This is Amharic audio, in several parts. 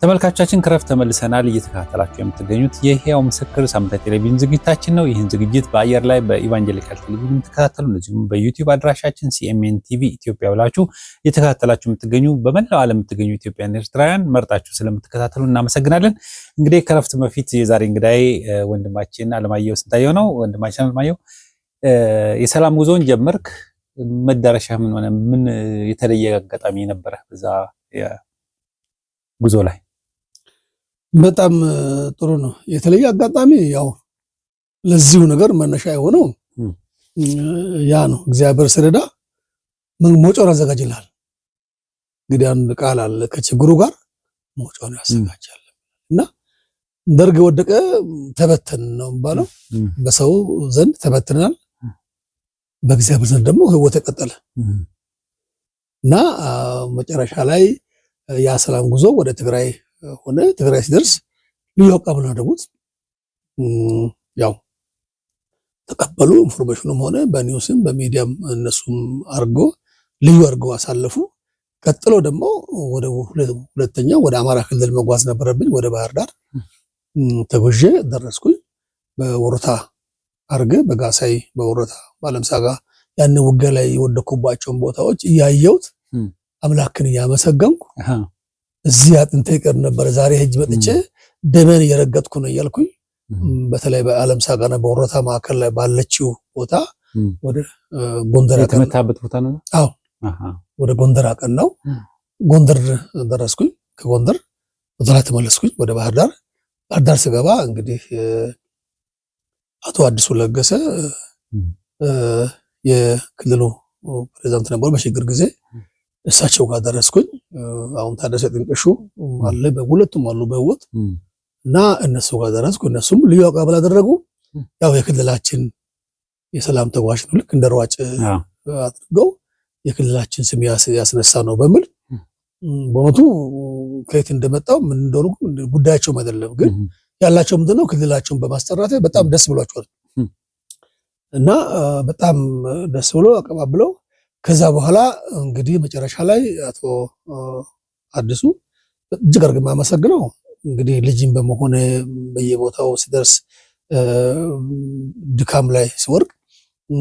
ተመልካቾቻችን ክረፍ ተመልሰናል። እየተከታተላችሁ የምትገኙት የሕያው ምስክር ሳምንታዊ ቴሌቪዥን ዝግጅታችን ነው። ይህን ዝግጅት በአየር ላይ በኢቫንጀሊካል ቴሌቪዥን የምትከታተሉ እንደዚሁም በዩቲዩብ አድራሻችን ሲኤምኤን ቲቪ ኢትዮጵያ ብላችሁ እየተከታተላችሁ የምትገኙ በመላው ዓለም የምትገኙ ኢትዮጵያውያን ኤርትራውያን መርጣችሁ ስለምትከታተሉ እናመሰግናለን። እንግዲህ ከረፍት በፊት የዛሬ እንግዳይ ወንድማችን አለማየሁ ስንታየው ነው። ወንድማችን አለማየሁ የሰላም ጉዞን ጀመርክ። መዳረሻ ምን ሆነ? ምን የተለየ አጋጣሚ ነበረ በዛ ጉዞ ላይ? በጣም ጥሩ ነው። የተለየ አጋጣሚ ያው ለዚሁ ነገር መነሻ የሆነው ያ ነው። እግዚአብሔር ሲረዳ መውጫውን ያዘጋጅልሃል። እንግዲህ አንድ ቃል አለ፣ ከችግሩ ጋር መውጫውን ያዘጋጃል። እና ደርግ ወደቀ ተበተን ነው የሚባለው። በሰው ዘንድ ተበትናል፣ በእግዚአብሔር ዘንድ ደግሞ ህይወት ቀጠለ እና መጨረሻ ላይ ያ ሰላም ጉዞ ወደ ትግራይ ሆነ። ትግራይ ሲደርስ ልዩ አቀባበል አደረጉት። ያው ተቀበሉ። ኢንፎርሜሽኑም ሆነ በኒውስም በሚዲያም እነሱም አርጎ ልዩ አርገው አሳለፉ። ቀጥሎ ደግሞ ወደ ሁለተኛ ወደ አማራ ክልል መጓዝ ነበረብኝ። ወደ ባህር ዳር ተጉዤ ደረስኩኝ። በወሮታ አርገ በጋሳይ በወሮታ ባለምሳጋ ያን ውጊያ ላይ የወደኩባቸውን ቦታዎች እያየሁት አምላክን እያመሰገንኩ እዚህ አጥንቴ ይቀር ነበር ዛሬ ሄጅ መጥቼ ደመን እየረገጥኩ ነው እያልኩኝ በተለይ በአለም ሳጋና በወሮታ ማዕከል ላይ ባለችው ቦታ ወደ ጎንደር የተመታበት ቦታ ነው። አዎ ወደ ጎንደር አቀናው። ጎንደር ደረስኩኝ። ከጎንደር ወደ ላይ ተመለስኩኝ ወደ ባህር ዳር። ባህር ዳር ስገባ እንግዲህ አቶ አዲሱ ለገሰ የክልሉ ፕሬዝዳንት ነበሩ በሽግግር ጊዜ። እሳቸው ጋር ደረስኩኝ። አሁን ታደሰ ጥንቅሹ አለ፣ በሁለቱም አሉ በህይወት እና እነሱ ጋር ደረስኩ። እነሱም ልዩ አቀባበል አደረጉ። ያው የክልላችን የሰላም ተጓዥ ነው፣ ልክ እንደ ሯጭ አድርገው የክልላችን ስም ያስነሳ ነው በሚል በሞቱ ከየት እንደመጣው ምን እንደሆነ ጉዳያቸውም አይደለም፣ ግን ያላቸው ምንድነው ክልላቸውን በማስጠራት በጣም ደስ ብሏቸዋል እና በጣም ደስ ብሎ አቀባብለው ከዛ በኋላ እንግዲህ መጨረሻ ላይ አቶ አዲሱ እጅግ አድርጌ የማመሰግነው እንግዲህ ልጅም በመሆነ በየቦታው ሲደርስ ድካም ላይ ሲወርቅ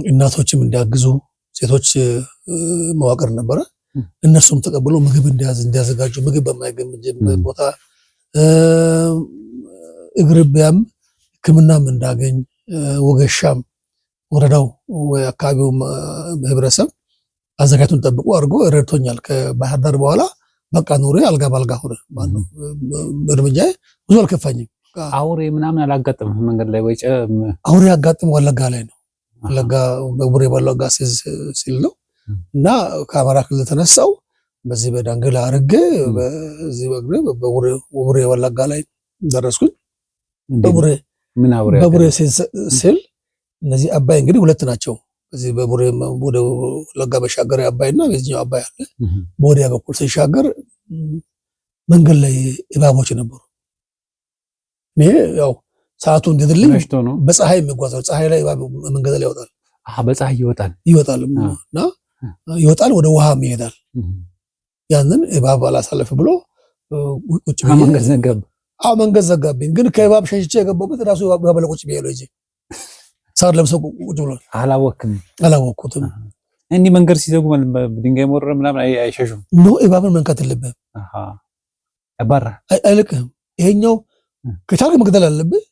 እናቶችም እንዲያግዙ ሴቶች መዋቅር ነበረ። እነሱም ተቀብሎ ምግብ እንዲያዘጋጁ ምግብ በማይገኝበት ቦታ እግርቢያም ሕክምናም እንዳገኝ ወገሻም ወረዳው ወይ አካባቢው ህብረተሰብ አዘጋጅቶን ጠብቆ አድርጎ ረድቶኛል። ከባህር ዳር በኋላ በቃ ኑሬ አልጋ ባልጋ ሆነ። ማነው እርምጃ ብዙ አልከፋኝም። አውሬ ምናምን አላጋጠመም መንገድ ላይ? ወይ አውሬ ያጋጠመው ወለጋ ላይ ነው። ወለጋ በቡሬ ወለጋ ሲል ነው እና ከአማራ ክልል ተነሳው በዚህ በዳንግላ አርጌ በዚህ በቡሬ ወለጋ ላይ ደረስኩኝ። በቡሬ ሲል እነዚህ አባይ እንግዲህ ሁለት ናቸው። በዚህ በቡሬ ወደ ወለጋ መሻገር አባይና በዚህኛው አባይ አለ። በወዲያ በኩል ሲሻገር መንገድ ላይ እባቦች ነበሩ። እኔ ያው ሰዓቱ እንደድልኝ በፀሐይ የሚጓዘው ፀሐይ ላይ እባብ መንገድ ላይ ይወጣል። በፀሐይ ይወጣልና ይወጣል፣ ወደ ውሃም ይሄዳል። ያንን እባብ አላሳለፍ ብሎ ቁጭ ብዬ መንገድ ዘጋብ። መንገድ ዘጋብኝ። ግን ከእባብ ሸሽቼ የገባሁበት ራሱ እባብ ላይ ቁጭ ብዬ ነው እንጂ ሳር ለብሰው ቁጭ ብሏል። አላወቅኩትም። እንዲህ መንገድ ሲዘጉ ድንጋይ መወረር ምናምን አይሸሹም? ኖ እባብን መንካት የለብህም። አይልቅህም። ይሄኛው ከቻልክ መግደል አለብህ።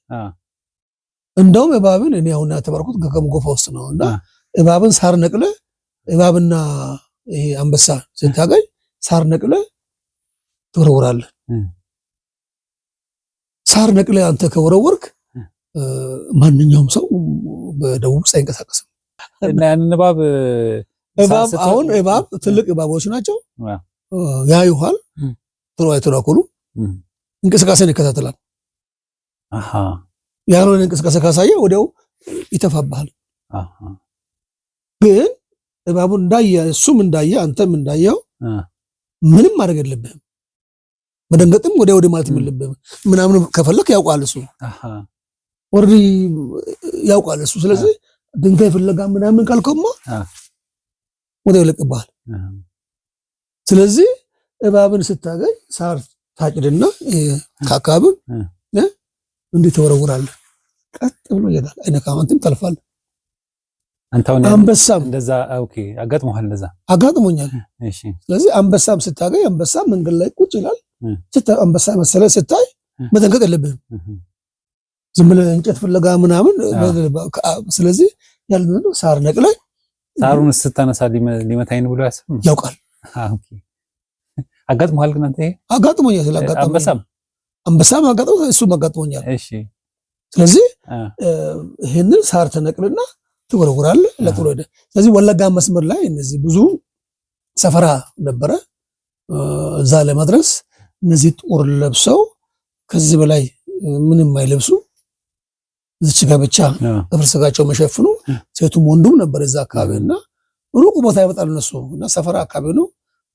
እንደውም እባብን እኔ አሁን ያተባርኩት ከጎፋ ውስጥ ነው እና እባብን ሳር ነቅለ እባብና ይሄ አንበሳ ስታገኝ ሳር ነቅለ ትወረውራለህ። ሳር ነቅለ አንተ ከወረወርክ ማንኛውም ሰው በደቡብ ሳይንቀሳቀስም እና ያንን እባብ አሁን እባብ ትልቅ እባቦች ናቸው። ያዩሃል፣ ጥሩ አይተናኮሉ እንቅስቃሴን ይከታተላል። ያልሆነ እንቅስቃሴ ካሳየ ወዲያው ይተፋብሃል። ግን እባቡን እንዳየ እሱም እንዳየ አንተም እንዳየው ምንም ማድረግ የለብህም። መደንገጥም ወዲያው ማለት የለብህም። ምናምን ከፈለክ ያውቃል እሱ ወርዲ ያውቃል እሱ። ስለዚህ ድንጋይ ፍለጋ ምናምን ካልከማ ወዲያው ይለቅብሃል። ስለዚህ እባብን ስታገኝ ሳር ታጭድና ከአካባቢ እንዴት ተወረውራለህ? ቀጥ ብሎ ይሄዳል። አይነካም። አንተም ታልፋለህ። አንበሳም እንደዛ ኦኬ፣ አጋጥሞሃል? እንደዛ አጋጥሞኛል። እሺ። ስለዚህ አንበሳም ስታገኝ አንበሳ መንገድ ላይ ቁጭ ይላል። አንበሳ መሰለ ስታይ መደንገጥ የለብህም። ዝም ብለህ እንጨት ፍለጋ ምናምን። ስለዚህ ያለው ሳር ነቅለህ ሳሩን ስታነሳ ሊመታኝ ነው ብሎ ያስብ ያውቃል። ኦኬ። አጋጥሞሃል? ግን አንተ አጋጥሞኛል። ስለአጋጥሞኛል አንበሳም አጋጥሞኛል፣ እሱም አጋጥሞኛል። እሺ። ስለዚህ ይሄንን ሳር ተነቅልና ትወረውራለህ ለጥሎ ሄደ። ስለዚህ ወለጋ መስመር ላይ እነዚህ ብዙ ሰፈራ ነበረ። እዛ ለመድረስ እነዚህ ጦር ለብሰው ከዚህ በላይ ምንም አይለብሱ፣ እዚች ጋር ብቻ እርስ ስጋቸው መሸፍኑ፣ ሴቱም ወንዱም ነበር እዛ አካባቢና ሩቅ ቦታ ይመጣሉ እነሱ እና ሰፈራ አካባቢ ነው።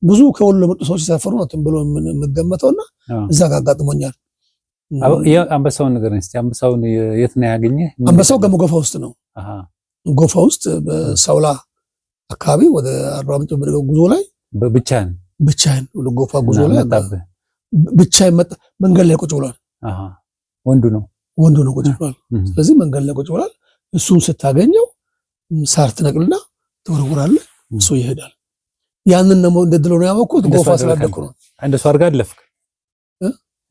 ብዙ ከወሎ መጡ ሰዎች ሰፈሩ ነው ብሎ የምገመተውና እዛ ጋር አጋጥሞኛል። አንበሳውን ነገር እስቲ አንበሳውን የት ነው ያገኘህ? አንበሳው ገሞጎፋ ውስጥ ነው። ጎፋ ውስጥ በሳውላ አካባቢ ወደ አርባ ምንጭ በደረገው ጉዞ ላይ ብቻዬን ወደ ጎፋ ጉዞ ላይ ብቻዬን መጣ። መንገድ ላይ ቁጭ ብሏል። ወንዱ ነው ቁጭ ብሏል። ስለዚህ መንገድ ላይ ቁጭ ብሏል። እሱን ስታገኘው ሳር ትነቅልና ትወረውራለህ፣ እሱ ይሄዳል። ያንን ነው እንደድለው ነው ያወቅሁት። ጎፋ ስላደኩ ነው። እንደሱ አድርጋ አለፍክ?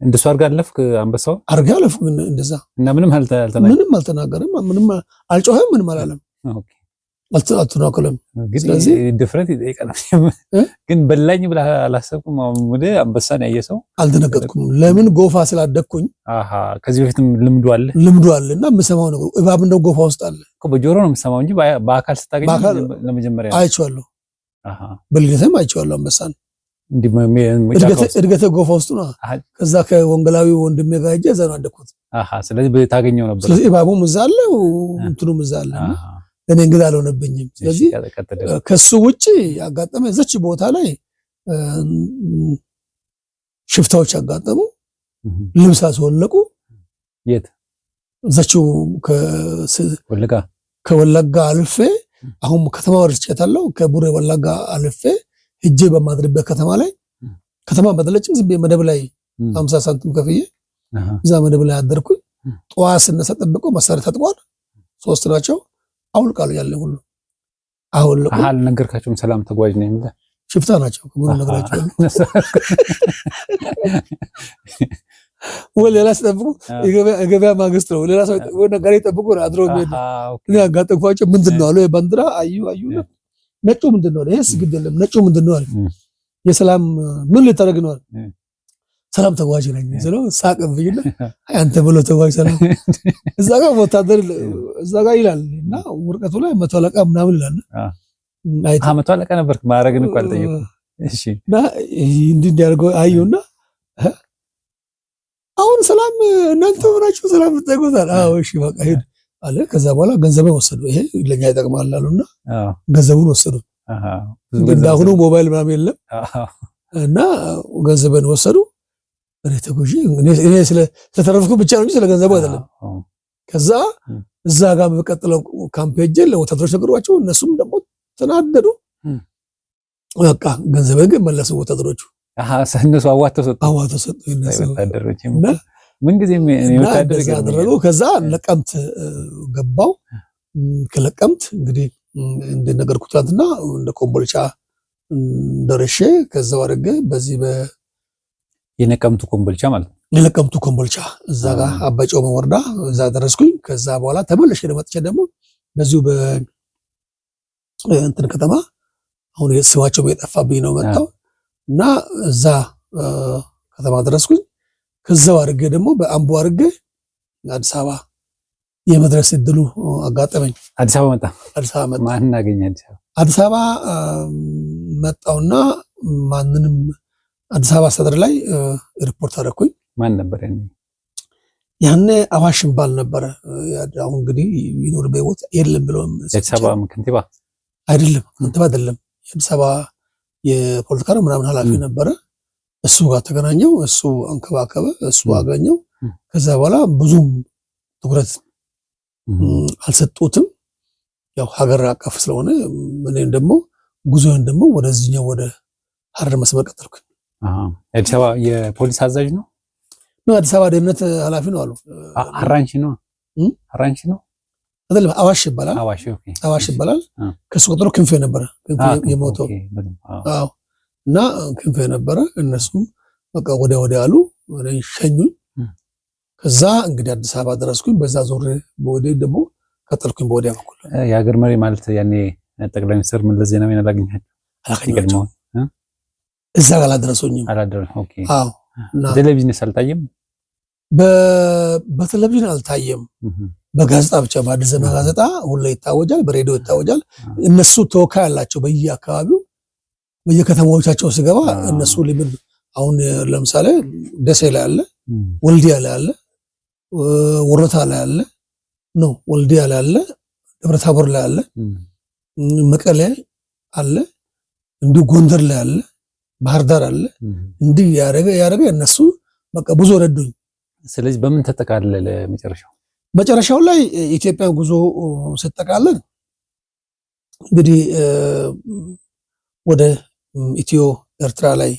አንበሳው አድርጋ አለፍኩ። እንደዛ እና ምንም አልተናገረም፣ ምንም አልጮኸም፣ ምንም አላለም። ኦኬ። አልተናገረም። ስለዚህ ድፍረት ይጠይቃል። ግን በላኝ ብለህ አላሰብኩም? ወደ አንበሳን ያየ ሰው አልደነገጥኩም። ለምን? ጎፋ ስላደኩኝ። ከዚህ በፊትም ልምዱ አለና የምሰማው ነገር እባብ እንደው ጎፋ ውስጥ አለ እኮ። በጆሮ ነው የምሰማው እንጂ በአካል ስታገኝ ለመጀመሪያ አይቼዋለሁ። በልደተም አይቼዋለሁ አንበሳን። እድገተ ጎፋ ውስጥ ነው። ከዛ ከወንገላዊ ወንድሜ ጋር ሄጄ እዛ ነው ያደኩት። ስለዚህ ታገኘው ነበር። ስለዚህ እባቡም እዛ አለ፣ እንትኑም እዛ አለ። እኔ እንግዳ አልሆነብኝም። ስለዚህ ከሱ ውጪ ያጋጠመ እዛች ቦታ ላይ ሽፍታዎች ያጋጠሙ ልብስ አስወለቁ። የት? እዛችው ከወለጋ አልፌ አሁን ከተማ ወርጬታለሁ። ከቡሬ ወለጋ አልፌ ሄጄ በማድረበት ከተማ ላይ ከተማ በደለችም ዝም መደብ ላይ 50 ሳንቲም ከፍዬ እዛ መደብ ላይ አደርኩኝ። ጠዋት ስነሳ ጠብቀው መሳሪያ ታጥቋል። 3 ናቸው። አውልቃሉ ያለ ሁሉ አውልቁ። ነገርካቸውም? ሰላም ተጓዥ ነው የሚለው ሽፍታ ናቸው። ከምን ነገራቸው ወይ ሌላ ሲጠብቁ የገበያ ማግስት ነው። ሌላ ሰው ወይ ነገር ይጠብቁ አድሮ የሚሄድ እኔ አጋጠምኳቸው። ምንድነው አሉ የባንዲራ አዩ ነጩ ምንድነው? ይሄስ ግድ የለም ነጩ ምንድነው አለ። የሰላም ምን ልታደርግ ነው አለ። ሰላም ተጓዥ ነኝ ስለው ሳቅብኝና አንተ ብሎ ተጓዥ ሰላም እዛ ጋር ወታደር እዛ ጋር ይላል እና ወርቀቱ ላይ መቶ አለቃ ምናምን ይላል። መቶ አለቃ ነበርክ? ማዕረግን እኮ አልጠየኩም። እሺ። እና እንዲህ እንዲያደርገው አዩና አሁን ሰላም እናንተ ሆናችሁ ሰላም ትጠይቁታል? አዎ እሺ በቃ ሄድ አለ። ከዛ በኋላ ገንዘብን ወሰዱ። ይሄ ለኛ ይጠቅማል አሉና ገንዘቡን ወሰዱ። እንዳሁኑ ሞባይል ምናምን የለም እና ገንዘብን ወሰዱ። እኔ ተጎጂ እኔ ስለተረፍኩ ብቻ ነው እንጂ ስለ ገንዘቡ አይደለም። ከዛ እዛ ጋር በቀጥለው ካምፕ ሄጄ ለወታደሮች ነገሯቸው። እነሱም ደግሞ ተናደዱ። በቃ ገንዘብን ግን መለሱ ወታደሮቹ። እነሱ አዋተው ሰጡ። ወታደሮች ምን ጊዜ ወታደር ያደረጉ። ከዛ ለቀምት ገባው። ከለቀምት እንግዲህ እንደነገርኩት ትናንትና እንደ ኮምቦልቻ ደረሼ ከዛው አድርጌ በዚህ የነቀምቱ ኮምቦልቻ ማለት ነው። የነቀምቱ ኮምቦልቻ እዛ ጋር አባጮ ወረዳ እዛ ደረስኩኝ። ከዛ በኋላ ተመለሽ ለመጥቼ ደግሞ በዚሁ እንትን ከተማ አሁን ስማቸው የጠፋብኝ ነው መጣው እና እዛ ከተማ ደረስኩኝ። ከዛው አድርጌ ደግሞ በአምቦ አድርጌ አዲስ አበባ የመድረስ እድሉ አጋጠመኝ። አዲስ አበባ መጣ። ማን አገኘ? አዲስ አበባ መጣውና ማንንም አዲስ አበባ አስተዳደር ላይ ሪፖርት አደረኩኝ። ማን ነበር ያኔ? አዋሽ ባል ነበረ። አሁን እንግዲህ ይኖር በህይወት የለም ብለው አዲስ አበባ ከንቲባ አይደለም፣ ከንቲባ አይደለም፣ የአዲስ አበባ የፖለቲካ ምናምን ኃላፊ ነበረ። እሱ ጋር ተገናኘው። እሱ አንከባከበ፣ እሱ አገኘው። ከዛ በኋላ ብዙም ትኩረት አልሰጡትም። ያው ሀገር አቀፍ ስለሆነ እኔም ደግሞ ጉዞን ደግሞ ወደዚህኛው ወደ ሀረር መስመር ቀጠልኩኝ። አዲስ አበባ የፖሊስ አዛዥ ነው? አዲስ አበባ ደህንነት ኃላፊ ነው አሉ። አራንቺ ነው አይደለም፣ አዋሽ ይባላል። አዋሽ ይባላል። ከሱ ቀጥሎ ክንፌ ነበረ። ክንፌ የሞተው እና ክንፌ ነበረ። እነሱም በቃ ወዲያ አሉ፣ ሸኙኝ። ከዛ እንግዲህ አዲስ አበባ ደረስኩኝ። በዛ ዞር በወዲህ ደግሞ ቀጠልኩኝ በወዲያ በኩል። የሀገር መሪ ማለት ያኔ ጠቅላይ ሚኒስትር መለስ ዜናዊ አላገኘኋቸውም። እዛ ጋር አላደረሱኝም። ኦኬ። አዎ። ቴሌቪዥን አልታየም? በቴሌቪዥን አልታየም። በጋዜጣ ብቻ በአዲስ ዘመን ጋዜጣ ሁሌ ይታወጃል፣ በሬዲዮ ይታወጃል። እነሱ ተወካይ አላቸው በየአካባቢው በየከተማዎቻቸው ሲገባ እነሱ ሊምን አሁን ለምሳሌ ደሴ ላይ አለ፣ ወልዲያ ላይ አለ፣ ወረታ ላይ አለ ነው ወልዲያ ላይ አለ፣ ደብረታቦር ላይ አለ፣ መቀሌ አለ፣ እንዲሁ ጎንደር ላይ አለ፣ ባህር ዳር አለ። እንዲህ ያደረገ እነሱ በቃ ብዙ ረዱኝ። ስለዚህ በምን ተጠቃለለ መጨረሻው ላይ ኢትዮጵያን ጉዞ ሲጠቃለል እንግዲህ ወደ ኢትዮ ኤርትራ ላይ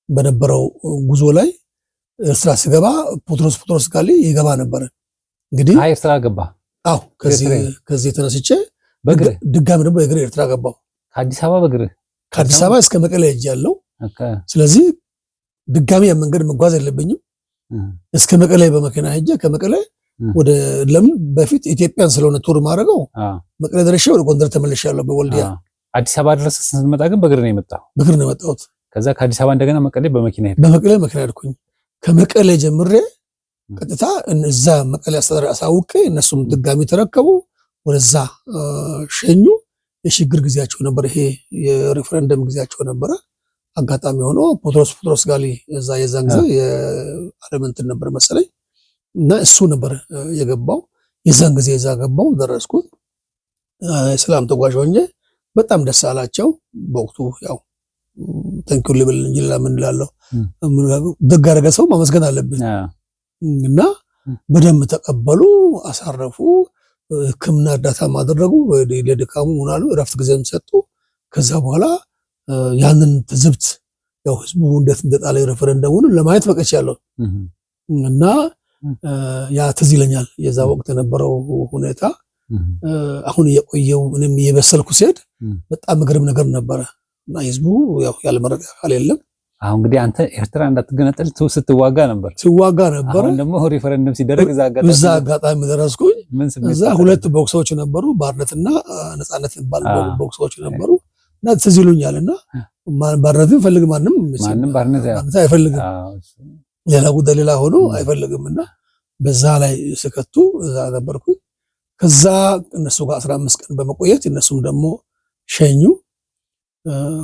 በነበረው ጉዞ ላይ ኤርትራ ሲገባ ጴጥሮስ ጋር ይገባ ነበር። እንግዲህ ኤርትራ ገባ። አዎ ከዚህ ተነስቼ ድጋሚ ደግሞ የእግር ኤርትራ ገባው። ከአዲስ አበባ ከአዲስ አበባ እስከ መቀሌ ሄጃለሁ። ስለዚህ ድጋሚ ያ መንገድ መጓዝ የለብኝም። እስከ መቀሌ በመኪና ሄጄ ከመቀሌ ወደ ለምን በፊት ኢትዮጵያን ስለሆነ ቱር ማድረገው መቀሌ ደርሼ ወደ ጎንደር ተመልሻለሁ በወልዲያ። አዲስ አበባ ድረስ ስትመጣ ግን በእግር ነው የመጣሁት። ከዛ ከአዲስ አበባ እንደገና መቀሌ በመኪና ሄድኩኝ። ከመቀሌ ጀምሬ ቀጥታ እዛ መቀሌ አስተዳደር አሳውቄ እነሱም ድጋሚ ተረከቡ፣ ወደዛ ሸኙ። የሽግግር ጊዜያቸው ነበር፣ ይሄ የሬፈረንደም ጊዜያቸው ነበረ። አጋጣሚ ሆኖ ጴጥሮስ ጋሊ እዛ የዛን ጊዜ የአለመንትን ነበር መሰለኝ እና እሱ ነበር የገባው። የዛን ጊዜ እዛ ገባው ደረስኩት። ሰላም ተጓዥ ሆኜ በጣም ደስ አላቸው። በወቅቱ ያው ተንኩል ልብል እንጂ ለምን እላለሁ፣ ደግ አደረገ ሰው ማመስገን አለብኝ እና በደንብ ተቀበሉ፣ አሳረፉ፣ ሕክምና እርዳታ ማደረጉ፣ ለድካሙ ምናሉ እረፍት ጊዜም ሰጡ። ከዛ በኋላ ያንን ትዝብት ያው ህዝቡ እንዴት እንደጣለ ሬፈረንደሙን ለማየት በቅቻለሁ እና ያ ትዝ ይለኛል የዛ ወቅት የነበረው ሁኔታ። አሁን የቆየው ምንም የበሰልኩ ሲሄድ በጣም ግርም ነገር ነበረ እና ህዝቡ ያው ያለመረጋጋት የለም። አሁን እንግዲህ አንተ ኤርትራ እንዳትገነጠል ስትዋጋ ነበር። አሁን ደግሞ ሪፈረንደም ሲደረግ እዛ አጋጣሚ ደረስኩኝ። እዛ ሁለት ቦክሶች ነበሩ፣ ባርነትና ነፃነት የሚባሉ ቦክሶች ነበሩ እና ትዝ ይሉኛልና ባርነትን ፈልግ ማንም ባርነት አይፈልግም፣ ሌላ ጉዳይ ሌላ ሆኖ አይፈልግምና በዛ ላይ ስከቱ እዛ ነበርኩኝ። ከዛ እነሱ ጋር 15 ቀን በመቆየት እነሱም ደግሞ ሸኙ።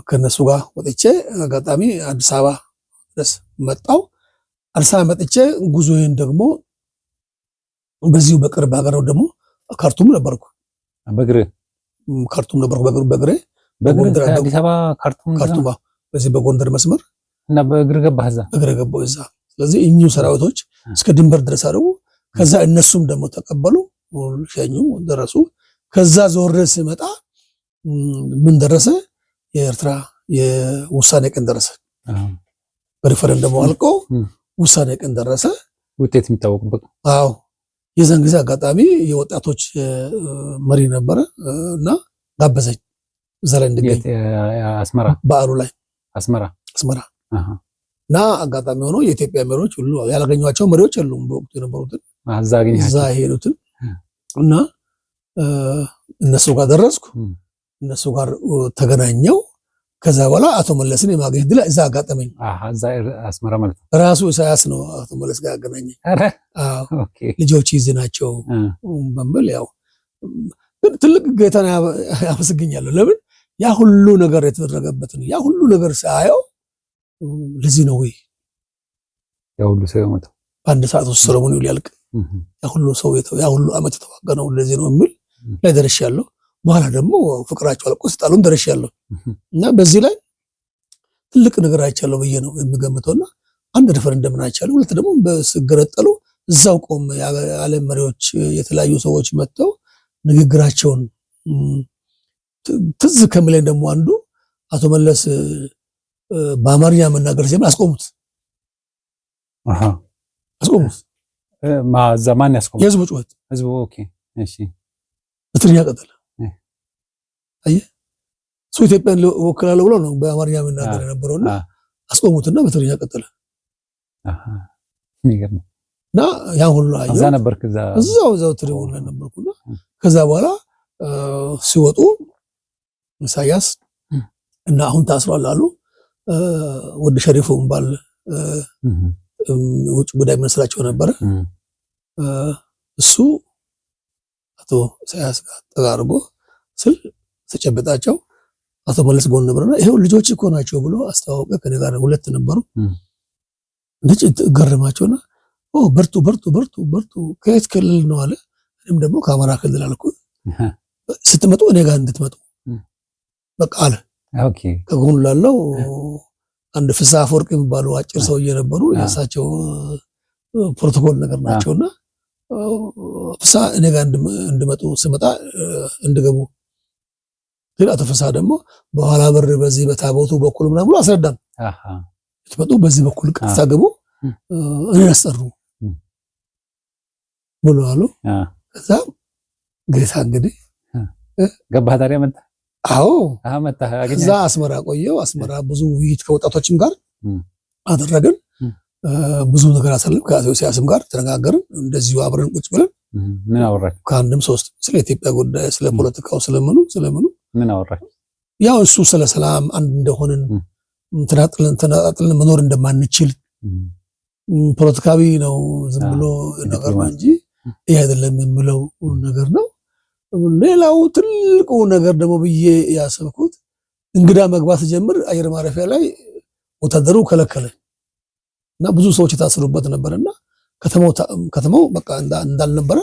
ከነሱ ጋር ወጥቼ አጋጣሚ አዲስ አበባ ድረስ መጣው። አዲስ አበባ መጥቼ ጉዞዬን ደግሞ በዚሁ በቅርብ ሀገር ደግሞ ካርቱም ነበርኩ። ካርቱም ነበርኩ በእግሬ አዲስ አበባ ካርቱም በዚህ በጎንደር መስመር እና በእግር ገባህ እዛ? በእግር ገባሁ እዛ። ስለዚህ እኚሁ ሰራዊቶች እስከ ድንበር ድረስ አደረጉ። ከዛ እነሱም ደግሞ ተቀበሉ፣ ሸኙ፣ ደረሱ። ከዛ ዞር ስመጣ ምን ደረሰ? የኤርትራ የውሳኔ ቀን ደረሰ። በሪፈረንደሙ አልቆ ውሳኔ ቀን ደረሰ፣ ውጤት የሚታወቅበት። አዎ የዛን ጊዜ አጋጣሚ የወጣቶች መሪ ነበረ እና ጋበዘኝ እዛ ላይ እንድገኝ አስመራ በዓሉ ላይ አስመራ እና አጋጣሚ ሆኖ የኢትዮጵያ መሪዎች ሁሉ ያላገኟቸው መሪዎች የሉም በወቅቱ የነበሩትን እዛ ሄዱትን እና እነሱ ጋር ደረስኩ። እነሱ ጋር ተገናኘው። ከዛ በኋላ አቶ መለስን የማግኘት ድል እዛ አጋጠመኝ። እዛ አስመራ ማለት ነው። ራሱ ኢሳያስ ነው አቶ መለስ ጋር ያገናኘኝ። ልጆች ይዝ ናቸው በሚል ያው ትልቅ ጌታን ያመሰግኛለሁ። ለምን ያ ሁሉ ነገር የተደረገበትን ያ ሁሉ ነገር ሳየው ለዚህ ነው ወይ ያ ሁሉ ሰው የሞተው በአንድ ሰዓት ውስጥ ሰሎሞን ሊያልቅ ያ ሁሉ ሰው ያ ሁሉ ዓመት የተዋጋ ነው ለዚህ ነው የሚል ላይ ደርሻለሁ። በኋላ ደግሞ ፍቅራቸው አልቆ ስጣሉን ደርሻለሁ እና በዚህ ላይ ትልቅ ነገር አይቻለሁ ብዬ ነው የምገምተውና አንድ ሪፈረንደም አይቻለሁ። ሁለት ደግሞ በስገረጠሉ እዛው ቆም የዓለም መሪዎች የተለያዩ ሰዎች መጥተው ንግግራቸውን ትዝ ከሚለኝ ደግሞ አንዱ አቶ መለስ በአማርኛ መናገር ሲጀምር አስቆሙት። አስቆሙት። ማን ያስቆሙት? የህዝቡ ጩኸት። ህዝቡ ኦኬ እሺ። በትግርኛ ቀጠለ። አየህ እሱ ኢትዮጵያን ወክላለሁ ብሎ ነው በአማርኛ መናገር የነበረውና አስቆሙትና በትግርኛ ቀጠለ። የሚገርም እና ያን ሁሉ አየሁ። እዛ ነበርክ? እዛው ትሪቡን ላይ ነበርኩና ከዛ በኋላ ሲወጡ ኢሳያስ እና አሁን ታስሯል አሉ። ወደ ሸሪፉ ባል ውጭ ጉዳይ ሚኒስትራቸው ነበረ። እሱ አቶ ኢሳያስ ጋር ተጋርጎ ስል ተጨበጣቸው። አቶ መለስ ጎን ነበርና ይሄው ልጆች እኮ ናቸው ብሎ አስተዋወቀ። ከኔ ጋር ሁለት ነበሩ። ልጅ ገረማቸውና በርቱ በርቱ በርቱ በርቱ ከየት ክልል ነው አለ። እኔም ደግሞ ከአማራ ክልል አልኩት። ስትመጡ እኔ ጋር እንድትመጡ በቃ አለ። ኦኬ ከጎን ላለው አንድ ፍስሐ አፈወርቅ የሚባሉ አጭር ሰውዬ ነበሩ። የእሳቸው ፕሮቶኮል ነገር ናቸውና ፍስሐ እኔ ጋር እንድመጡ ስመጣ እንድገቡ ግን አቶ ፍስሐ ደግሞ በኋላ በር በዚህ በታቦቱ በኩል ምናምን ብሎ አስረዳም። ትመጡ በዚህ በኩል ቀጥታ ገቡ እኔ አስጠሩ ብሎ አሉ። ከዛ ጌታ እንግዲህ ገባህ ታዲያ መጣ? አዎ መጣ። ከዛ አስመራ ቆየው። አስመራ ብዙ ውይይት ከወጣቶችም ጋር አደረግን። ብዙ ነገር አሳልፍ ከአቶ ኢሳያስም ጋር ተነጋገርን። እንደዚሁ አብረን ቁጭ ብለን ምን አወራችሁ? ከአንድም ሶስት ስለ ኢትዮጵያ ጉዳይ፣ ስለ ፖለቲካው፣ ስለምኑ ምን አወራችሁ? ያው እሱ ስለ ሰላም አንድ እንደሆንን ተናጥለን መኖር እንደማንችል ፖለቲካዊ ነው ዝም ብሎ ነገር ነው እንጂ ይሄ አይደለም የምለው ነገር ነው። ሌላው ትልቁ ነገር ደግሞ ብዬ ያሰብኩት እንግዳ መግባት ጀምር አየር ማረፊያ ላይ ወታደሩ ከለከለ እና ብዙ ሰዎች የታሰሩበት ነበርና ከተማው በቃ እንዳልነበረ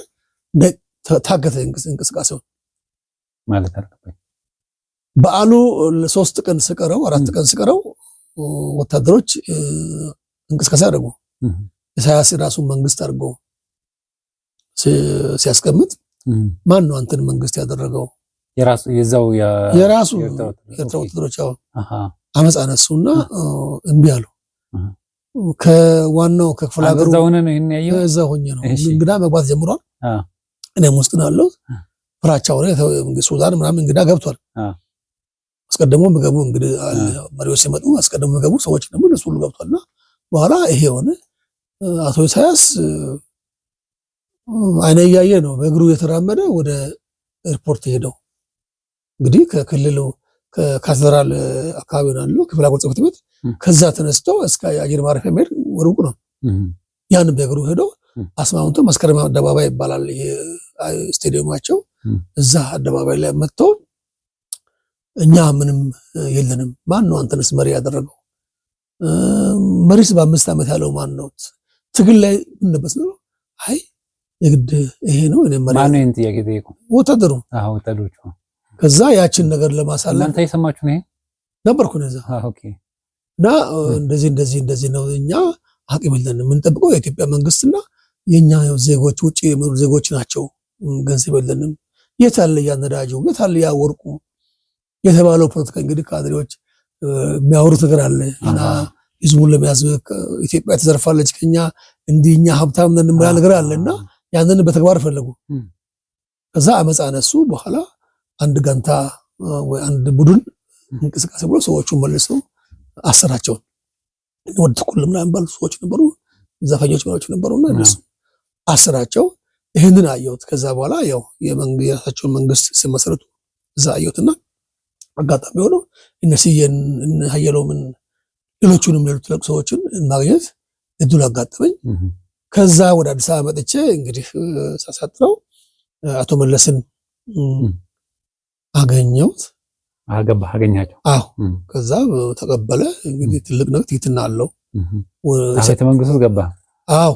ታገተ እንቅስቃሴው ማለት አልከበኝ። በዓሉ 3 ቀን ስቀረው 4 ቀን ስቀረው ወታደሮች እንቅስቃሴ አደረጉ። ኢሳያስ ራሱን መንግስት አድርጎ ሲያስቀምጥ ማን ነው አንተን መንግስት ያደረገው? የራሱ የኤርትራ ወታደሮች አመፅ አነሱና እምቢ አሉ። ከዋናው ከክፍለ ሀገሩ እዛ ሆኜ ነው እንግዳ መግባት ጀምሯል። እኔም ውስጥ ነው ያለው። ፍራቻው ነው ሱዳን ምናምን እንግዳ ገብቷል። አስቀድሞ ምግቡ እንግዲህ መሪዎች ሲመጡ አስቀድሞ ምግቡ ሰዎች ደግሞ እነሱ ሁሉ ገብቷልና በኋላ ይሄ ሆነ። አቶ ኢሳያስ አይነ እያየ ነው በእግሩ የተራመደ ወደ ኤርፖርት ሄደው እንግዲህ ከክልሉ ከካቴድራል አካባቢ ነው ክፍለ ሀገር ጽሕፈት ቤት ከዛ ተነስቶ እስከ አየር ማረፊያ መሄድ ሩቅ ነው። ያን በእግሩ ሄደው አስማምቶ መስከረም አደባባይ ይባላል ስቴዲየማቸው። እዛ አደባባይ ላይ መጥቶ እኛ ምንም የለንም፣ ማን ነው አንተንስ መሪ ያደረገው? መሪስ በ5 ዓመት ያለው ማን ነው? ትግል ላይ እንደበስ ነው። አይ የግድ ይሄ ነው እኔ መሪ ማን ነው እንት ያገደው ወታደሩ። ወታደሮቹ ከዛ ያችን ነገር ለማሳለፍ እናንተ የሰማችሁ ነው ነበርኩ ነው እዛ። ኦኬ እና እንደዚህ ነው እኛ አቅም የለንም፣ የምንጠብቀው የኢትዮጵያ መንግስትና የኛ ዜጎች ውጪ የምሩ ዜጎች ናቸው፣ ገንዘብ የለንም። የታለ ያነዳጁ የታለ ያወርቁ የተባለው ፖለቲካ እንግዲህ ካድሬዎች የሚያወሩት ነገር አለ እና ህዝቡን ለመያዝ ኢትዮጵያ ተዘርፋለች ከኛ እንዲኛ ሀብታም ነን ማለት ነገር አለና ያንን በተግባር ፈለጉ። ከዛ አመፃ አነሱ። በኋላ አንድ ጋንታ ወይ አንድ ቡድን እንቅስቃሴ ብሎ ሰዎቹን መልሰው አሰራቸው። ወደ ተኩል ምናምን ባሉ ሰዎች ነበሩ፣ ዘፋኞች ማለት ነበሩና እነሱ አሰራቸው። ይሄንን አየሁት። ከዛ በኋላ ያው የራሳቸውን መንግስት ሲመሰረቱ እዛ አየሁትና አጋጣሚ ሆኖ እነሲየን ሀየሎምን ሌሎቹንም ሌሎች ሰዎችን ማግኘት እድሉ አጋጠመኝ። ከዛ ወደ አዲስ አበባ መጥቼ እንግዲህ ሳሳጥረው አቶ መለስን አገኘሁት። አገኛቸው? አዎ። ከዛ ተቀበለ። እንግዲህ ትልቅ ነው፣ ትህትና አለው። ቤተ መንግስቱ ገባ? አዎ።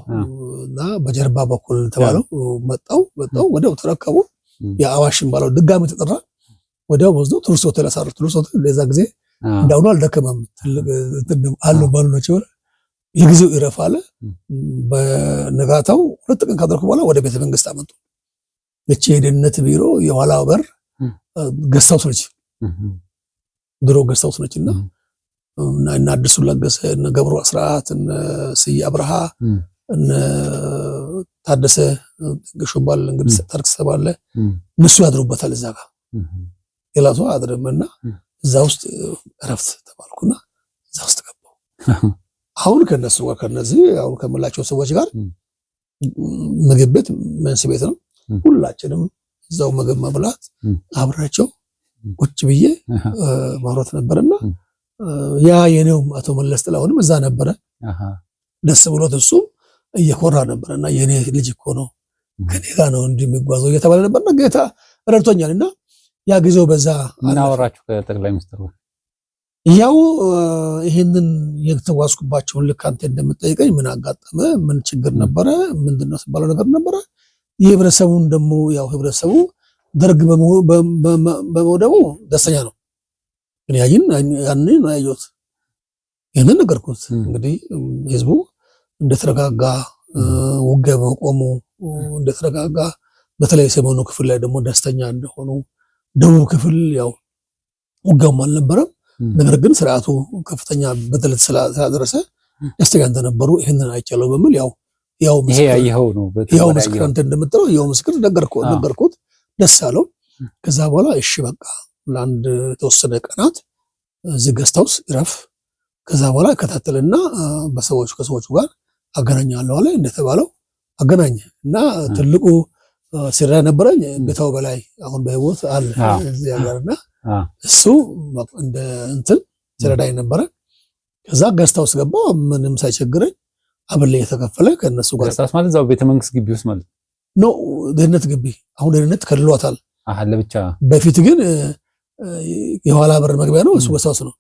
እና በጀርባ በኩል ተባለው መጣው ወዲያው ተረከቡ። የአዋሽን ባለው ድጋሚ ተጠራ። ወዲያው ወስዶ ቱሪስት ሆቴል አሳረፉ። ቱሪስት ሆቴል ለዛ ጊዜ እንዳውኑ አልደከመም። ትልቅ አሉ ባሉናቸው ለጊዜው ይረፋለ። በነጋታው 2 ቀን ካደረኩ በኋላ ወደ ቤተ መንግስት አመጡ። እቺ የደህንነት ቢሮ የኋላው በር ገስታውስ ነች፣ ድሮ ገስታውስ ነችና እና አዲሱ ለገሰ እነ ገብሩ አስራት እነ ስዬ አብርሃ እነ ታደሰ ገሾባል እንግዲህ ተርክሰባለ እነሱ ያድሩበታል እዛ ጋር ሌላ ሰው አድረምና እዛ ውስጥ እረፍት ተባልኩና እዛ ውስጥ ገባሁ። አሁን ከነሱ ጋር ከነዚህ አሁን ከምላቸው ሰዎች ጋር ምግብ ቤት መንስ ቤት ነው። ሁላችንም እዛው ምግብ መብላት አብራቸው ቁጭ ብዬ ማውራት ነበርና ያ የኔው አቶ መለስ ጥላሁንም እዛ ነበረ። ደስ ብሎት እሱ እየኮራ ነበርና የኔ ልጅ እኮ ነው ከኔ ጋር ነው እንደሚጓዘው እየተባለ ነበርና ጌታ ረድቶኛልና ያ ጊዜው በዛ ምን አወራችሁ ከጠቅላይ ሚኒስትሩ? ያው ይሄንን የተዋስኩባቸውን ልክ አንተ እንደምትጠይቀኝ ምን አጋጠመ፣ ምን ችግር ነበረ፣ ምንድነው ሲባለው ነገር ነበረ። የህብረተሰቡን ደግሞ ያው ህብረተሰቡ ደርግ በመውደሙ ደስተኛ ነው። ግን ያንን ነው ያየሁት። ይሄንን ነገርኩት። እንግዲህ ህዝቡ እንደተረጋጋ ውጊያ መቆሙ እንደተረጋጋ፣ በተለይ ሰሞኑ ክፍል ላይ ደግሞ ደስተኛ እንደሆኑ፣ ደቡብ ክፍል ያው ውጊያውም አልነበረም፣ ነገር ግን ስርዓቱ ከፍተኛ በደል ስላደረሰ ደስተኛ እንደነበሩ ይሄንን አይቻለው በሚል ያው ይሄ ያየኸው ነው። ያው ምስክር አንተ እንደምትለው ያው ምስክር ነገርኩት። ደስ አለው። ከዛ በኋላ እሺ በቃ ለአንድ ተወሰነ ቀናት እዚህ ገስት ሃውስ እረፍ፣ ከዛ በኋላ ከታተልና ከሰዎቹ ጋር አገናኛለሁ አለ። እንደተባለው አገናኘ እና ትልቁ ሲራ ነበረኝ ቤታው በላይ አሁን በህይወት አለ እዚህ ያጋርና እሱ እንደ እንትን ሲረዳኝ ነበረ። ከዛ ገስት ሃውስ ገባ ምንም ሳይቸግረኝ አብለ የተከፈለ ከነሱ ጋር ገስት ሃውስ ማለት እዛው ቤተ መንግስት ግቢ ውስጥ ማለት ነው። ደህንነት ግቢ አሁን ደህንነት ከልሏታል። ለብቻ በፊት ግን የኋላ በር መግቢያ ነው። እሱ ገስት ሃውስ ነው።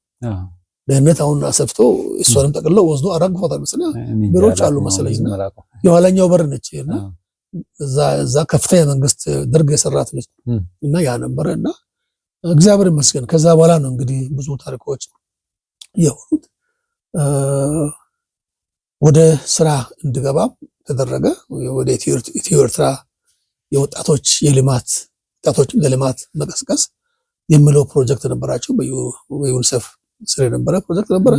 ደህንነት አሁን አሰፍቶ እሷንም ጠቅልለው ወስዶ አራግፎታል መሰለኝ። ቢሮዎች አሉ መሰለኝ። የኋላኛው በር ነች እና እዛ ከፍተኛ መንግስት ደርግ የሰራት ነች እና ያ ነበረ እና እግዚአብሔር ይመስገን። ከዛ በኋላ ነው እንግዲህ ብዙ ታሪኮች የሆኑት። ወደ ስራ እንድገባ ተደረገ። ወደ ኢትዮ ኤርትራ የወጣቶች ለልማት መቀስቀስ የሚለው ፕሮጀክት ነበራቸው። በዩኒሴፍ ስር የነበረ ፕሮጀክት ነበረ።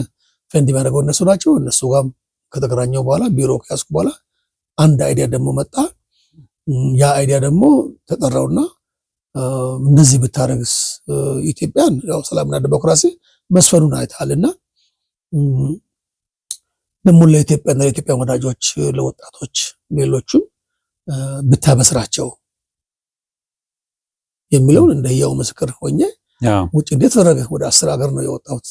ፈንድ የሚያደርገው እነሱ ናቸው። እነሱ ጋር ከተገናኘው በኋላ ቢሮ ከያዝኩ በኋላ አንድ አይዲያ ደግሞ መጣ። ያ አይዲያ ደግሞ ተጠራውና እንደዚህ ብታረግስ ኢትዮጵያን ያው ሰላምና ዲሞክራሲ መስፈኑን አይታልና ደግሞ ለኢትዮጵያ ወዳጆች ለወጣቶች ሌሎችም ብታበስራቸው የሚለውን እንደያው ምስክር ሆኜ ውጭ እንዴት ተደረገ። ወደ 10 ሀገር ነው የወጣሁት።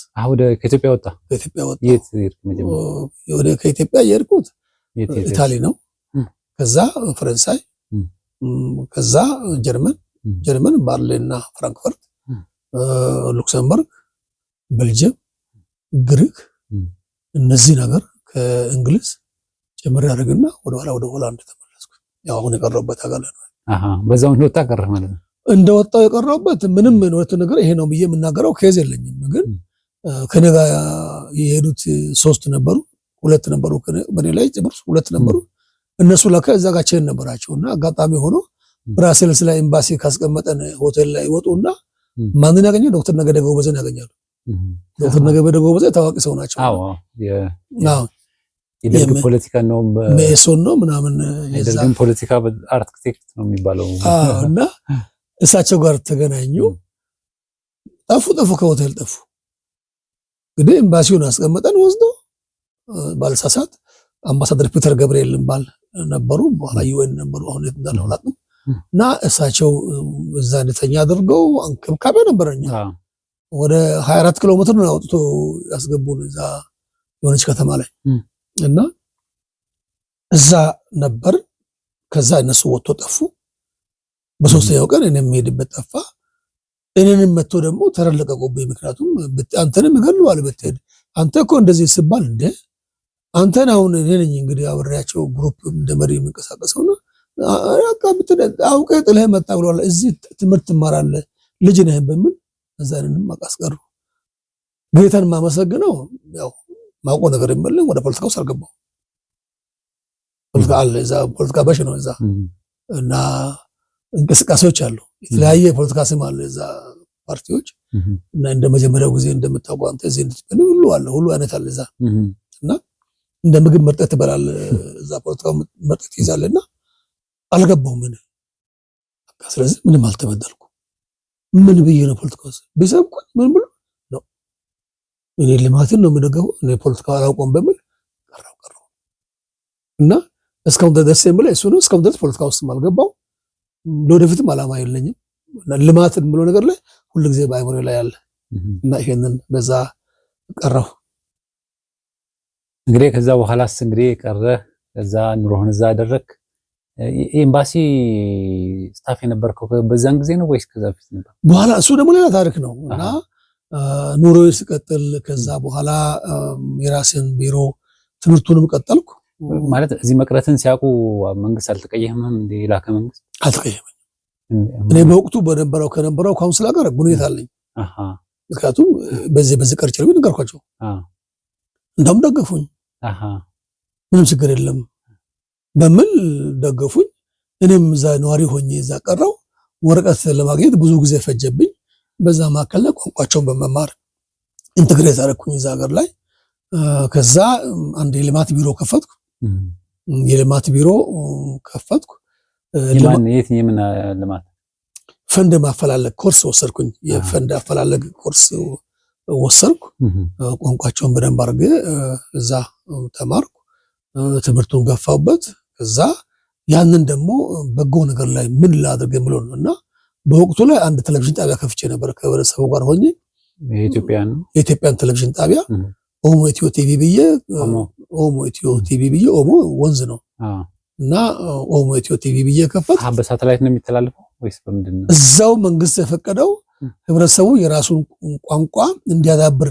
ከኢትዮጵያ ወጣ። የት ከኢትዮጵያ የሄድኩት ኢታሊ ነው። ከዛ ፈረንሳይ፣ ከዛ ጀርመን ባርሊንና ፍራንክፈርት፣ ሉክሰምበርግ፣ ቤልጅየም፣ ግሪክ እነዚህ ነገር ከእንግሊዝ ጨምር ያደርግና ወደ ሆላንድ ተመለስኩ። ያው አሁን የቀረውበት ሀገር ነው። በዛው እንደወጣ ቀረ ማለት ነው። እንደወጣው የቀረውበት ምንም ነው ነገር ይሄ ነው ብዬ የምናገረው ኬዝ የለኝም። ግን ከኔ ጋር የሄዱት 3 ነበሩ፣ 2 ነበሩ በኔ ላይ ጭምር 2 ነበሩ። እነሱ ለካ እዛ ጋር ቼን ነበራቸውና አጋጣሚ ሆኖ ብራሰልስ ላይ ኤምባሲ ካስቀመጠን ሆቴል ላይ ወጡና ማንን ያገኘ ዶክተር ነገደ ጎበዘን ያገኛሉ። ዶክተር ነገደ ጎበዘ ታዋቂ ሰው ናቸው። የደርግ ፖለቲካ ነው በሜሶን ነው ምናምን የደርግ ፖለቲካ አርክቴክት ነው የሚባለው እና እሳቸው ጋር ተገናኙ። ጠፉ ከሆቴል ጠፉ። እንግዲህ ኤምባሲውን አስቀመጠን ወስዶ ባልሳሳት አምባሳደር ፒተር ገብርኤል ባል ነበሩ፣ በኋላ ዩኤን ነበሩ። አሁን የት እንዳለው አላውቅም። እና እሳቸው እዛ እንደተኛ አድርገው እንክብካቤ ነበረኛ። ወደ 24 ኪሎ ሜትር ነው አውጥቶ ያስገቡን እዛ የሆነች ከተማ ላይ እና እዛ ነበር። ከዛ እነሱ ወጥቶ ጠፉ። በሶስተኛው ቀን እኔም የምሄድበት ጠፋ። እኔንም መጥቶ ደግሞ ተረለቀቁብኝ። ምክንያቱም አንተንም ይገሉዋል ብትሄድ አንተ እኮ እንደዚህ ሲባል እንደ አንተን አሁን እኔ ነኝ እንግዲህ አብሬያቸው ግሩፕ እንደመሪ የምንቀሳቀሰውና አውቀህ ጥለህ መጣ ብሏል። እዚህ ትምህርት ትማራለህ ልጅ ነህ በሚል እዛንም አቃስቀሩ። ጌታን ማመሰግነው ያው ማውቀው ነገር የለም። ወደ ፖለቲካው ሳልገባው ፖለቲካ አለ እዛ ፖለቲካ በሽ ነው እዛ እና እንቅስቃሴዎች አሉ። የተለያየ ፖለቲካ ስም አለ እዛ ፓርቲዎች እና እንደ መጀመሪያው ጊዜ እንደምታውቀው አንተ እዚህ ሁሉ አለ ሁሉ አይነት አለ እዛ እና እንደ ምግብ መርጠህ ትበላለህ። እዛ ፖለቲካው መርጠህ ትይዛለህና አልገባውም ምን በቃ ስለዚህ ምንም አልተበደልኩም። ምን ብዬ ነው ፖለቲካው ቢሰብኩኝ ምን ብሎ ነው እኔ ልማትን ነው የምደገፈው እኔ ፖለቲካው አላውቀውም በሚል ቀረው እና እስካሁን ድረስ የምልህ እሱ ነው። እስካሁን ድረስ ፖለቲካ ውስጥ አልገባው ለወደፊትም አላማ የለኝም። ልማትን ብሎ ነገር ላይ ሁሉ ጊዜ በአይምሮ ላይ ያለ እና ይሄንን በዛ ቀረው። እንግዲህ ከዛ በኋላስ እንግዲህ ቀረ ከዛ ኑሮህን እዛ አደረክ። ኤምባሲ ስታፍ የነበርከው በዛን ጊዜ ነው ወይስ ከዛ በፊት ነበር? በኋላ እሱ ደግሞ ሌላ ታሪክ ነው እና ኑሮዬ ሲቀጥል ከዛ በኋላ የራሴን ቢሮ ትምህርቱንም ቀጠልኩ። ማለት እዚህ መቅረትን ሲያውቁ መንግስት አልተቀየመም እንዴ? ላከ መንግስት አልተቀየመም። እኔ በወቅቱ ከነበረው ካውንስል ጋር ግንኙነት አለኝ። ምክንያቱም በዚህ ቀርቼ ነው ነገርኳቸው። እንደውም ደገፉኝ። ምንም ችግር የለም በምን ደገፉኝ። እኔም እዛ ነዋሪ ሆኜ እዛ ቀረው። ወረቀት ለማግኘት ብዙ ጊዜ ፈጀብኝ። በዛ መካከል ላይ ቋንቋቸውን በመማር ኢንተግሬት አደረኩኝ እዛ ሀገር ላይ። ከዛ አንድ የልማት ቢሮ ከፈትኩ። የምን ልማት? ፈንድ ማፈላለግ ኮርስ ወሰድኩኝ። የፈንድ አፈላለግ ኮርስ ወሰድኩ። ቋንቋቸውን በደንብ አድርጌ እዛ ተማርኩ። ትምህርቱን ገፋውበት። ከዛ ያንን ደግሞ በጎ ነገር ላይ ምን ላድርግ ብሎ ነው እና በወቅቱ ላይ አንድ ቴሌቪዥን ጣቢያ ከፍቼ ነበር ከህብረተሰቡ ጋር ሆኜ የኢትዮጵያን ቴሌቪዥን ጣቢያ ኦሞ ኢትዮ ቲቪ ብዬ ኦሞ ወንዝ ነው እና ኦሞ ኢትዮ ቲቪ ብዬ ከፈት። በሳተላይት ነው የሚተላለፈው ወይስ በምንድን ነው? እዛው መንግስት የፈቀደው ህብረተሰቡ የራሱን ቋንቋ እንዲያዳብር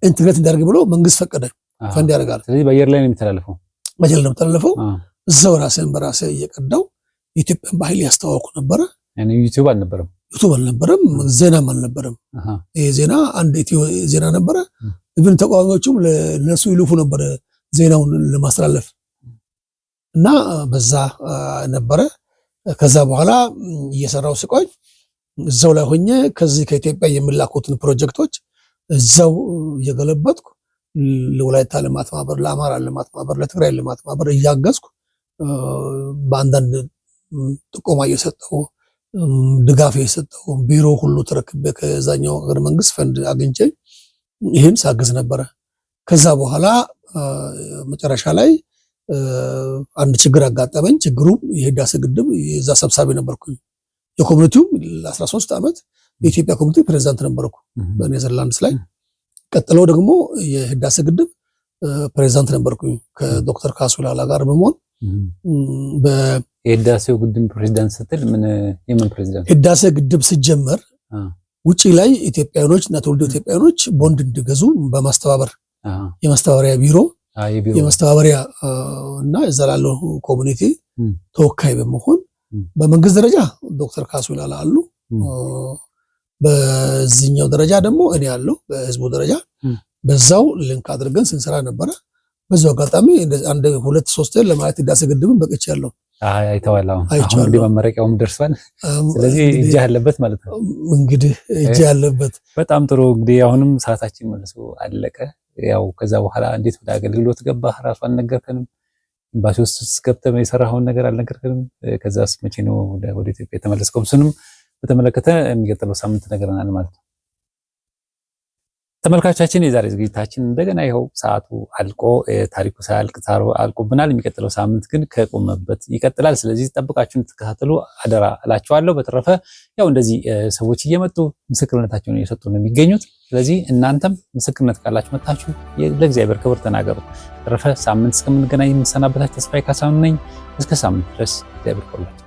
ኢንተግሬት እንዲያደርግ ብሎ መንግስት ፈቀደ። ፈንድ ያደርጋል። ስለዚህ በአየር ላይ ነው የሚተላለፈው። በአየር ላይ ነው የሚተላለፈው። እዛው ራሴን በራሴ እየቀዳው የኢትዮጵያን ባህል ያስተዋውቁ ነበረ። ዩቲዩብ አልነበረም፣ ዜናም አልነበረም። ይሄ ዜና አንድ ኢትዮ ዜና ነበረ። ኢቭን ተቃዋሚዎቹም ለነሱ ይልፉ ነበረ ዜናውን ለማስተላለፍ እና በዛ ነበረ። ከዛ በኋላ እየሰራው ስቆይ እዛው ላይ ሆኜ ከዚህ ከኢትዮጵያ የሚላኩትን ፕሮጀክቶች እዛው እየገለበጥኩ ለወላይታ ልማት ማህበር፣ ለአማራ ልማት ማህበር፣ ለትግራይ ልማት ማህበር እያገዝኩ በአንዳንድ ጥቆማ እየሰጠው ድጋፍ የሰጠው ቢሮ ሁሉ ተረክቤ ከዛኛው ሀገር መንግስት ፈንድ አግኝቼ ይህን ሳግዝ ነበረ። ከዛ በኋላ መጨረሻ ላይ አንድ ችግር አጋጠመኝ። ችግሩ የህዳሴ ግድብ የዛ ሰብሳቢ ነበርኩኝ። የኮሚኒቲው ለ13 ዓመት የኢትዮጵያ ኮሚኒቲ ፕሬዝዳንት ነበርኩ በኔዘርላንድስ ላይ። ቀጥለው ደግሞ የህዳሴ ግድብ ፕሬዝዳንት ነበርኩኝ ከዶክተር ካሱላላ ጋር በመሆን የህዳሴው ግድብ ፕሬዝዳንት ስትል የምን ፕሬዝዳንት? ህዳሴ ግድብ ሲጀመር ውጪ ላይ ኢትዮጵያኖች እና ትውልደ ኢትዮጵያኖች ቦንድ እንዲገዙ በማስተባበር የማስተባበሪያ ቢሮ የማስተባበሪያ እና እዛ ላለው ኮሚኒቲ ተወካይ በመሆን በመንግስት ደረጃ ዶክተር ካሱላላ አሉ። በዚህኛው ደረጃ ደግሞ እኔ ያለው በህዝቡ ደረጃ በዛው ሊንክ አድርገን ስንሰራ ነበረ። በዛው አጋጣሚ አንድ 2-3 ለማለት ህዳሴ ግድብን በቅቼ ያለው አይተዋል። አሁን እንግዲህ መመረቂያውም ደርሷል። ስለዚህ እጅ ያለበት ማለት ነው። እንግዲህ እጅ ያለበት በጣም ጥሩ። እንግዲህ አሁንም ሰዓታችን መልሶ አለቀ። ያው ከዛ በኋላ እንዴት ወደ አገልግሎት ገባህ? ራሱ አልነገርከንም። ኤምባሲ ውስጥ ገብተህ የሰራኸውን ነገር አልነገርከንም። ከዛስ መቼ ነው ወደ ኢትዮጵያ የተመለስከው? እሱንም በተመለከተ የሚቀጥለው ሳምንት ነገርናል ማለት ነው። ተመልካቾቻችን የዛሬ ዝግጅታችን እንደገና ይኸው ሰዓቱ አልቆ ታሪኩ ሳያልቅ አልቆብናል። የሚቀጥለው ሳምንት ግን ከቆመበት ይቀጥላል። ስለዚህ ጠብቃችሁ እንድትከታተሉ አደራ እላችኋለሁ። በተረፈ ያው እንደዚህ ሰዎች እየመጡ ምስክርነታቸውን እየሰጡ ነው የሚገኙት። ስለዚህ እናንተም ምስክርነት ካላችሁ መጣችሁ ለእግዚአብሔር ክብር ተናገሩ። በተረፈ ሳምንት እስከምንገናኝ የምንሰናበታችሁ ተስፋዬ ካሳሁን ነኝ። እስከ ሳምንት ድረስ እግዚአብሔር ይባርካችሁ።